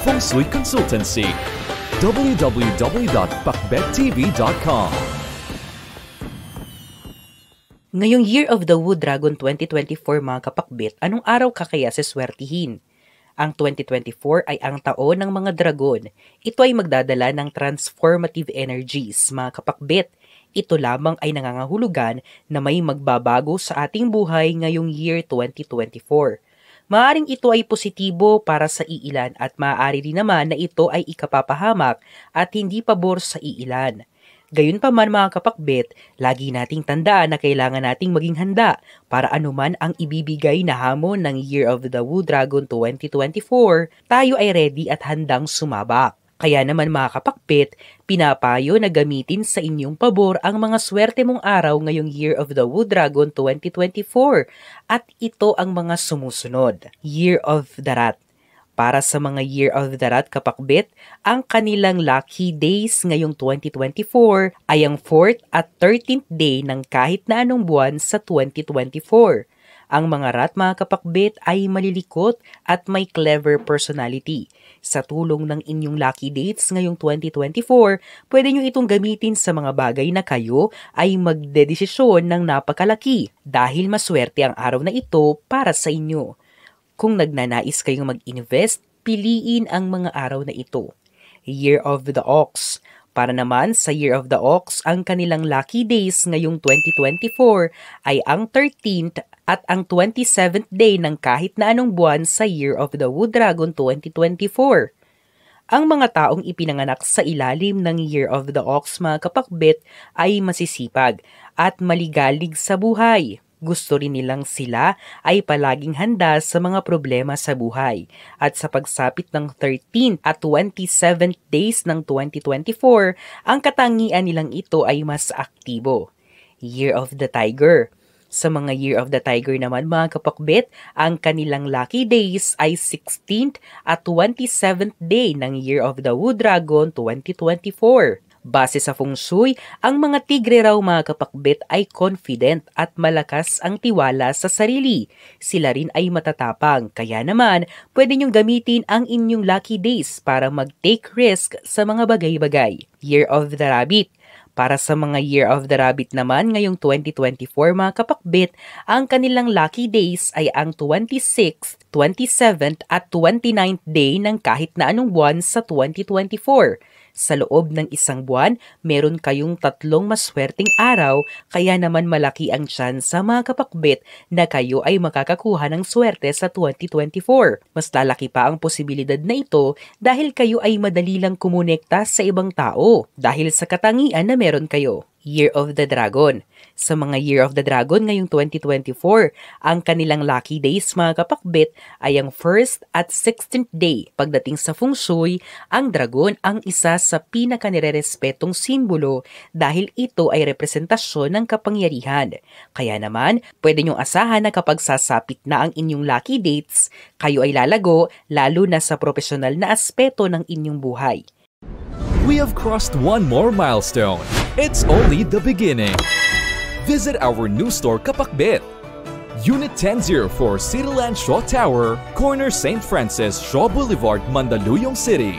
Feng Shui Consultancy. www.pakbettv.com. Ngayong Year of the Wood Dragon 2024 mga kapakbet, anong araw ka kaya siswertihin? Ang 2024 ay ang taon ng mga dragon. Ito ay magdadala ng transformative energies mga kapakbet. Ito lamang ay nangangahulugan na may magbabago sa ating buhay ngayong year 2024. Maaring ito ay positibo para sa iilan at maaari rin naman na ito ay ikapapahamak at hindi pabor sa iilan. Gayunpaman mga kapakbet, lagi nating tandaan na kailangan nating maging handa para anuman ang ibibigay na hamon ng Year of the Wood Dragon 2024, tayo ay ready at handang sumabak. Kaya naman mga kapakbet, pinapayo na gamitin sa inyong pabor ang mga swerte mong araw ngayong Year of the Wood Dragon 2024 at ito ang mga sumusunod. Year of the Rat. Para sa mga Year of the Rat kapakbet, ang kanilang lucky days ngayong 2024 ay ang 4th at 13th day ng kahit na anong buwan sa 2024. Ang mga rat mga kapakbet ay malilikot at may clever personality. Sa tulong ng inyong lucky dates ngayong 2024, pwede nyo itong gamitin sa mga bagay na kayo ay magdedesisyon ng napakalaki dahil maswerte ang araw na ito para sa inyo. Kung nagnanais kayong mag-invest, piliin ang mga araw na ito. Year of the Ox. Para naman sa Year of the Ox, ang kanilang lucky days ngayong 2024 ay ang 13th at ang 27th day ng kahit na anong buwan sa Year of the Wood Dragon 2024. Ang mga taong ipinanganak sa ilalim ng Year of the Ox mga kapakbet ay masisipag at maligalig sa buhay. Gusto rin nilang sila ay palaging handa sa mga problema sa buhay. At sa pagsapit ng 13th at 27th days ng 2024, ang katangian nilang ito ay mas aktibo. Year of the Tiger. Sa mga Year of the Tiger naman mga kapakbet, ang kanilang lucky days ay 16th at 27th day ng Year of the Wood Dragon 2024. Base sa Feng Shui, ang mga tigre raw mga kapakbet ay confident at malakas ang tiwala sa sarili. Sila rin ay matatapang, kaya naman pwede niyong gamitin ang inyong lucky days para mag-take risk sa mga bagay-bagay. Year of the Rabbit. Para sa mga Year of the Rabbit naman ngayong 2024 mga kapakbet, ang kanilang lucky days ay ang 26th, 27th at 29th day ng kahit na anong buwan sa 2024. Sa loob ng isang buwan, meron kayong 3 maswerteng araw, kaya naman malaki ang tsansa mga kapakbet na kayo ay makakakuha ng swerte sa 2024. Mas lalaki pa ang posibilidad na ito dahil kayo ay madali lang kumonekta sa ibang tao dahil sa katangian na meron kayo. Year of the Dragon. Sa mga Year of the Dragon ngayong 2024, ang kanilang lucky days mga kapakbet ay ang 1st at 16th day. Pagdating sa Feng Shui, ang dragon ang isa sa pinaka-nirerespetong simbolo dahil ito ay representasyon ng kapangyarihan. Kaya naman, pwede niyong asahan na kapag sasapit na ang inyong lucky dates, kayo ay lalago lalo na sa profesional na aspeto ng inyong buhay. We have crossed one more milestone. It's only the beginning. Visit our new store Kapakbet. Unit 1004 Cityland Shaw Tower, corner St. Francis, Shaw Boulevard, Mandaluyong City.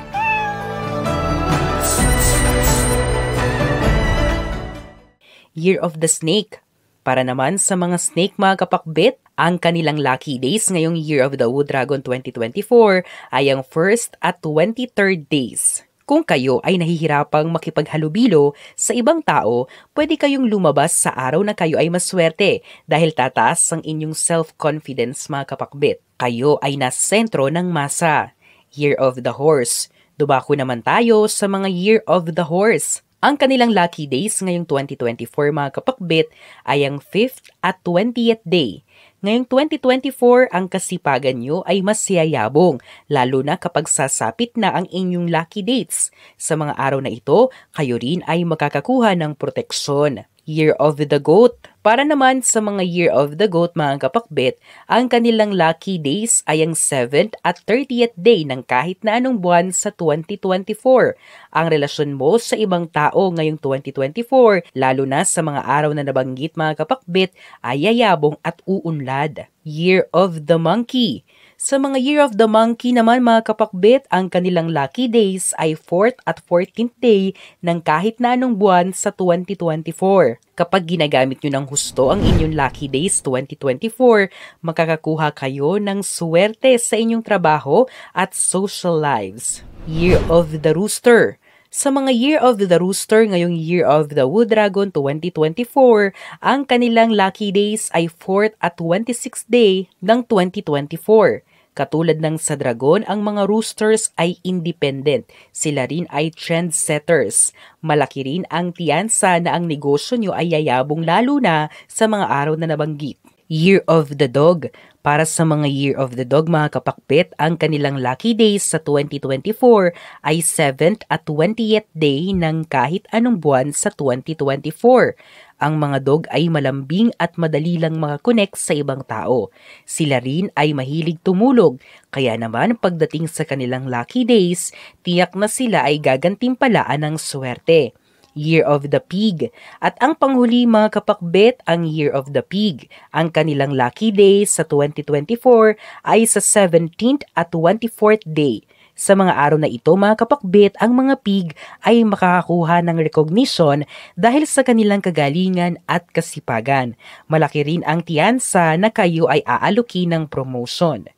Year of the Snake. Para naman sa mga snake mga kapakbet, ang kanilang lucky days ngayong Year of the Wood Dragon 2024 ay ang 1st at 23rd days. Kung kayo ay nahihirapang makipaghalubilo sa ibang tao, pwede kayong lumabas sa araw na kayo ay maswerte dahil tataas ang inyong self-confidence mga kapakbet. Kayo ay nasa sentro ng masa. Year of the Horse. Dumako naman tayo sa mga Year of the Horse. Ang kanilang lucky days ngayong 2024 mga kapakbet ay ang 5th at 20th day. Ngayong 2024, ang kasipagan nyo ay mas siyayabong, lalo na kapag sasapit na ang inyong lucky dates. Sa mga araw na ito, kayo rin ay makakakuha ng proteksyon. Year of the Goat. Para naman sa mga Year of the Goat mga kapakbet, ang kanilang lucky days ay ang 7th at 30th day ng kahit na anong buwan sa 2024. Ang relasyon mo sa ibang tao ngayong 2024, lalo na sa mga araw na nabanggit mga kapakbet, ay yayabong at uunlad. Year of the Monkey. Sa mga Year of the Monkey naman mga kapakbit, ang kanilang lucky days ay 4th at 14th day ng kahit na anong buwan sa 2024. Kapag ginagamit nyo ng husto ang inyong lucky days 2024, makakakuha kayo ng swerte sa inyong trabaho at social lives. Year of the Rooster. Sa mga Year of the Rooster ngayong Year of the Wood Dragon 2024, ang kanilang lucky days ay 4th at 26th day ng 2024. Katulad ng sa Dragon, ang mga roosters ay independent. Sila rin ay trendsetters. Malaki rin ang tiyansa na ang negosyo nyo ay yayabong lalo na sa mga araw na nabanggit. Year of the Dog. Para sa mga Year of the Dog mga kapakpit, ang kanilang lucky days sa 2024 ay 7th at 20th day ng kahit anong buwan sa 2024. Ang mga dog ay malambing at madali lang makakonect sa ibang tao. Sila rin ay mahilig tumulog, kaya naman pagdating sa kanilang lucky days, tiyak na sila ay gagantimpalaan ng swerte. Year of the Pig. At ang panghuli mga kapakbet, ang Year of the Pig. Ang kanilang lucky days sa 2024 ay sa 17th at 24th day. Sa mga araw na ito mga kapakbet, ang mga pig ay makakakuha ng recognition dahil sa kanilang kagalingan at kasipagan. Malaki rin ang tiyansa na kayo ay aaluki ng promotion.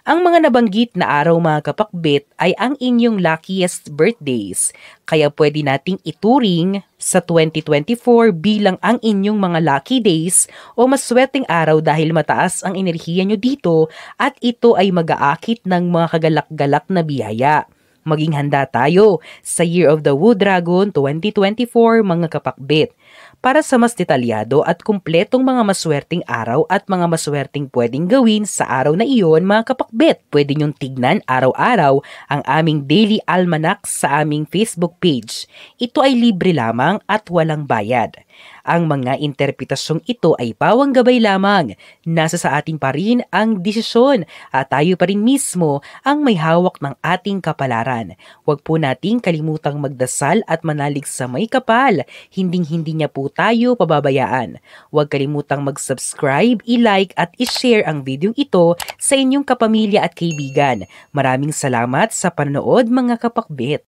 Ang mga nabanggit na araw mga kapakbit ay ang inyong luckiest birthdays, kaya pwede nating ituring sa 2024 bilang ang inyong mga lucky days o maswerteng araw dahil mataas ang enerhiya nyo dito at ito ay mag-aakit ng mga kagalak-galak na biyaya. Maging handa tayo sa Year of the Wood Dragon 2024 mga kapakbit. Para sa mas detalyado at kumpletong mga maswerteng araw at mga maswerteng pwedeng gawin sa araw na iyon mga kapakbet, pwede nyong tignan araw-araw ang aming daily almanac sa aming Facebook page. Ito ay libre lamang at walang bayad. Ang mga interpretasyong ito ay pawang gabay lamang. Nasa sa atin pa rin ang desisyon at tayo pa rin mismo ang may hawak ng ating kapalaran. Huwag po nating kalimutang magdasal at manalig sa may kapal. Hinding-hindi niya po tayo pababayaan. Huwag kalimutang mag-subscribe, i-like at i-share ang video ito sa inyong kapamilya at kaibigan. Maraming salamat sa panonood mga kapakbit.